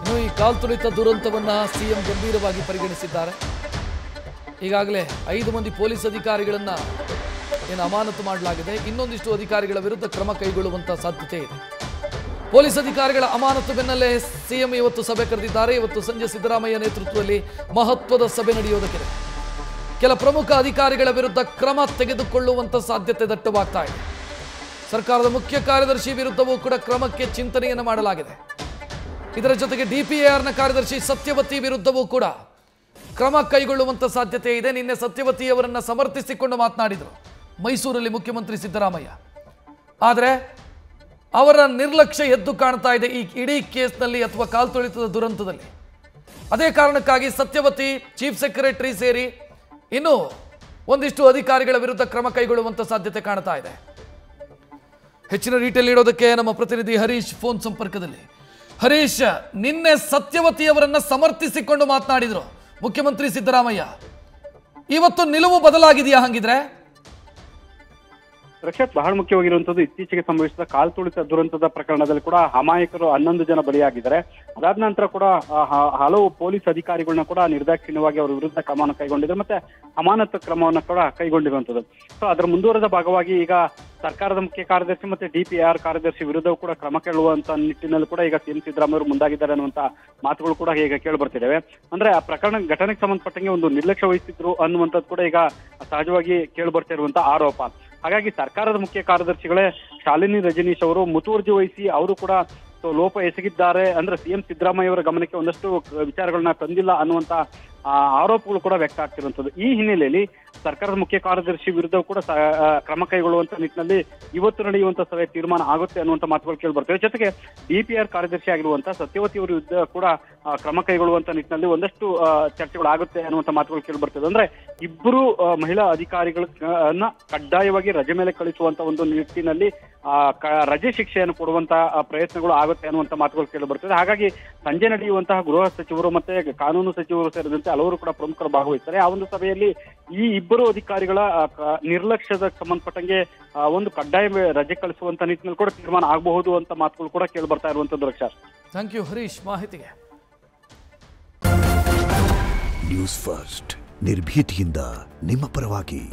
ಇನ್ನು ಈ ಕಾಲ್ತುಳಿತ ದುರಂತವನ್ನು ಸಿಎಂ ಗಂಭೀರವಾಗಿ ಪರಿಗಣಿಸಿದ್ದಾರೆ. ಈಗಾಗಲೇ 5 ಮಂದಿ ಪೊಲೀಸ್ ಅಧಿಕಾರಿಗಳನ್ನು ಅಮಾನತು ಮಾಡಲಾಗಿದೆ. ಇನ್ನೊಂದಿಷ್ಟು ಅಧಿಕಾರಿಗಳ ವಿರುದ್ಧ ಕ್ರಮ ಕೈಗೊಳ್ಳುವಂತ ಸಾಧ್ಯತೆ ಇದೆ. ಪೊಲೀಸ್ ಅಧಿಕಾರಿಗಳ ಅಮಾನತು ಬೆನ್ನಲ್ಲೇ ಸಿಎಂ ಇವತ್ತು ಸಭೆ ಕರೆದಿದ್ದಾರೆ. ಇವತ್ತು ಸಂಜೆ ಸಿದ್ದರಾಮಯ್ಯ ನೇತೃತ್ವದಲ್ಲಿ ಮಹತ್ವದ ಸಭೆ ನಡೆಯುವುದಕ್ಕಿದೆ. ಕೆಲ ಪ್ರಮುಖ ಅಧಿಕಾರಿಗಳ ವಿರುದ್ಧ ಕ್ರಮ ತೆಗೆದುಕೊಳ್ಳುವಂತ ಸಾಧ್ಯತೆ ದಟ್ಟವಾಗ್ತಾ ಇದೆ. ಸರ್ಕಾರದ ಮುಖ್ಯ ಕಾರ್ಯದರ್ಶಿ ವಿರುದ್ಧವೂ ಕೂಡ ಕ್ರಮಕ್ಕೆ ಚಿಂತನೆಯನ್ನು ಮಾಡಲಾಗಿದೆ. ಇದರ ಜೊತೆಗೆ ಡಿಪಿಎಆರ್ನ ಕಾರ್ಯದರ್ಶಿ ಸತ್ಯವತಿ ವಿರುದ್ಧವೂ ಕೂಡ ಕ್ರಮ ಕೈಗೊಳ್ಳುವಂತ ಸಾಧ್ಯತೆ ಇದೆ. ನಿನ್ನೆ ಸತ್ಯವತಿ ಅವರನ್ನು ಸಮರ್ಥಿಸಿಕೊಂಡು ಮಾತನಾಡಿದರು ಮೈಸೂರಲ್ಲಿ ಮುಖ್ಯಮಂತ್ರಿ ಸಿದ್ದರಾಮಯ್ಯ. ಆದರೆ ಅವರ ನಿರ್ಲಕ್ಷ್ಯ ಎದ್ದು ಕಾಣ್ತಾ ಇದೆ ಈ ಇಡೀ ಕೇಸ್ನಲ್ಲಿ ಅಥವಾ ಕಾಲ್ತುಳಿತದ ದುರಂತದಲ್ಲಿ. ಅದೇ ಕಾರಣಕ್ಕಾಗಿ ಸತ್ಯವತಿ, ಚೀಫ್ ಸೆಕ್ರೆಟರಿ ಸೇರಿ ಇನ್ನು ಒಂದಿಷ್ಟು ಅಧಿಕಾರಿಗಳ ವಿರುದ್ಧ ಕ್ರಮ ಕೈಗೊಳ್ಳುವಂತ ಸಾಧ್ಯತೆ ಕಾಣ್ತಾ ಇದೆ. ಹೆಚ್ಚಿನ ಡೀಟೇಲ್ ನೀಡೋದಕ್ಕೆ ನಮ್ಮ ಪ್ರತಿನಿಧಿ ಹರೀಶ್ ಫೋನ್ ಸಂಪರ್ಕದಲ್ಲಿ. ಹರೀಶ್, ನಿನ್ನೆ ಸತ್ಯವತಿಯವರನ್ನ ಸಮರ್ಥಿಸಿಕೊಂಡು ಮಾತನಾಡಿದ್ರು ಮುಖ್ಯಮಂತ್ರಿ ಸಿದ್ದರಾಮಯ್ಯ. ಇವತ್ತು ನಿಲುವು ಬದಲಾಗಿದೆಯಾ ಹಾಗಿದ್ರೆ? ರಕ್ಷತ್, ಬಹಳ ಮುಖ್ಯವಾಗಿರುವಂತದ್ದು ಇತ್ತೀಚೆಗೆ ಸಂಭವಿಸಿದ ಕಾಲ್ತುಳಿತ ದುರಂತದ ಪ್ರಕರಣದಲ್ಲಿ ಕೂಡ ಅಮಾಯಕರು 11 ಜನ ಬಲಿಯಾಗಿದ್ದಾರೆ. ಅದಾದ ನಂತರ ಕೂಡ ಹಲವು ಪೊಲೀಸ್ ಅಧಿಕಾರಿಗಳನ್ನ ಕೂಡ ನಿರ್ದಾಕ್ಷಿಣ್ಯವಾಗಿ ಅವರ ವಿರುದ್ಧ ಕ್ರಮವನ್ನು ಕೈಗೊಂಡಿದ್ದಾರೆ, ಮತ್ತೆ ಅಮಾನತು ಕ್ರಮವನ್ನು ಕೂಡ ಕೈಗೊಂಡಿರುವಂತದ್ದು. ಸೊ ಅದರ ಮುಂದುವರೆದ ಭಾಗವಾಗಿ ಈಗ ಸರ್ಕಾರದ ಮುಖ್ಯ ಕಾರ್ಯದರ್ಶಿ ಮತ್ತೆ ಡಿಪಿಆರ್ ಕಾರ್ಯದರ್ಶಿ ವಿರುದ್ಧವೂ ಕೂಡ ಕ್ರಮ ಕೇಳುವಂತ ನಿಟ್ಟಿನಲ್ಲಿ ಕೂಡ ಈಗ ಸಿಎಂ ಸಿದ್ದರಾಮಯ್ಯ ಅವರು ಮುಂದಾಗಿದ್ದಾರೆ ಅನ್ನುವಂತ ಮಾತುಗಳು ಕೂಡ ಈಗ ಕೇಳಿ ಬರ್ತಿದ್ದಾವೆ. ಅಂದ್ರೆ ಆ ಪ್ರಕರಣ ಘಟನೆಗೆ ಸಂಬಂಧಪಟ್ಟಂಗೆ ಒಂದು ನಿರ್ಲಕ್ಷ್ಯ ವಹಿಸಿದ್ರು ಅನ್ನುವಂಥದ್ದು ಕೂಡ ಈಗ ಸಹಜವಾಗಿ ಕೇಳಿ ಬರ್ತಾ ಇರುವಂತ ಆರೋಪ. ಹಾಗಾಗಿ ಸರ್ಕಾರದ ಮುಖ್ಯ ಕಾರ್ಯದರ್ಶಿಗಳೇ ಶಾಲಿನಿ ರಜನೀಶ್ ಅವರು ಮುತುವರ್ಜಿ ವಹಿಸಿ ಅವರು ಕೂಡ ಲೋಪ ಎಸಗಿದ್ದಾರೆ, ಅಂದ್ರೆ ಸಿಎಂ ಸಿದ್ದರಾಮಯ್ಯ ಅವರ ಗಮನಕ್ಕೆ ಒಂದಷ್ಟು ವಿಚಾರಗಳನ್ನ ತಂದಿಲ್ಲ ಅನ್ನುವಂತ ಆರೋಪಗಳು ಕೂಡ ವ್ಯಕ್ತ ಆಗ್ತಿರುವಂತದ್ದು. ಈ ಹಿನ್ನೆಲೆಯಲ್ಲಿ ಸರ್ಕಾರದ ಮುಖ್ಯ ಕಾರ್ಯದರ್ಶಿ ವಿರುದ್ಧ ಕೂಡ ಕ್ರಮ ಕೈಗೊಳ್ಳುವಂತ ನಿಟ್ಟಿನಲ್ಲಿ ಇವತ್ತು ನಡೆಯುವಂತ ಸಭೆ ತೀರ್ಮಾನ ಆಗುತ್ತೆ ಅನ್ನುವಂತ ಮಾತುಗಳು ಕೇಳಿ ಬರ್ತವೆ. ಜೊತೆಗೆ ಡಿಪಿಆರ್ ಕಾರ್ಯದರ್ಶಿ ಆಗಿರುವಂತಹ ಸತ್ಯವತಿ ಅವರ ವಿರುದ್ಧ ಕೂಡ ಕ್ರಮ ಕೈಗೊಳ್ಳುವಂತ ನಿಟ್ಟಿನಲ್ಲಿ ಒಂದಷ್ಟು ಚರ್ಚೆಗಳು ಆಗುತ್ತೆ ಅನ್ನುವಂತ ಮಾತುಗಳು ಕೇಳಿ ಬರ್ತದೆ. ಅಂದ್ರೆ ಇಬ್ಬರು ಮಹಿಳಾ ಅಧಿಕಾರಿಗಳನ್ನ ಕಡ್ಡಾಯವಾಗಿ ರಜೆ ಮೇಲೆ ಕಳಿಸುವಂತ ಒಂದು ನಿಟ್ಟಿನಲ್ಲಿ ರಜೆ ಶಿಕ್ಷೆಯನ್ನು ಕೊಡುವಂತ ಪ್ರಯತ್ನಗಳು ಆಗುತ್ತೆ ಅನ್ನುವಂತ ಮಾತುಗಳು ಕೇಳಿ ಬರ್ತದೆ. ಹಾಗಾಗಿ ಸಂಜೆ ನಡೆಯುವಂತಹ ಗೃಹ ಸಚಿವರು ಮತ್ತೆ ಕಾನೂನು ಸಚಿವರು ಸೇರಿದಂತೆ ಹಲವರು ಕೂಡ ಪ್ರಮುಖರು ಭಾಗವಹಿಸ್ತಾರೆ. ಆ ಒಂದು ಸಭೆಯಲ್ಲಿ ಈ ಇಬ್ಬರು ಅಧಿಕಾರಿಗಳ ನಿರ್ಲಕ್ಷ್ಯದ ಸಂಬಂಧಪಟ್ಟಂಗೆ ಒಂದು ಕಡ್ಡಾಯ ರಜೆ ಕಳಿಸುವಂತ ನಿಟ್ಟಿನಲ್ಲಿ ಕೂಡ ತೀರ್ಮಾನ ಆಗಬಹುದು ಅಂತ ಮಾತುಗಳು ಕೂಡ ಕೇಳಿ ಬರ್ತಾ ಇರುವಂತದ್ದು. ರಕ್ಷಾ, ಥ್ಯಾಂಕ್ ಯು ಹರೀಶ್ ಮಾಹಿತಿಗೆ. ನ್ಯೂಸ್ ಫಸ್ಟ್ ನಿರ್ಭೀತಿಯಿಂದ ನಿಮ್ಮ ಪರವಾಗಿ.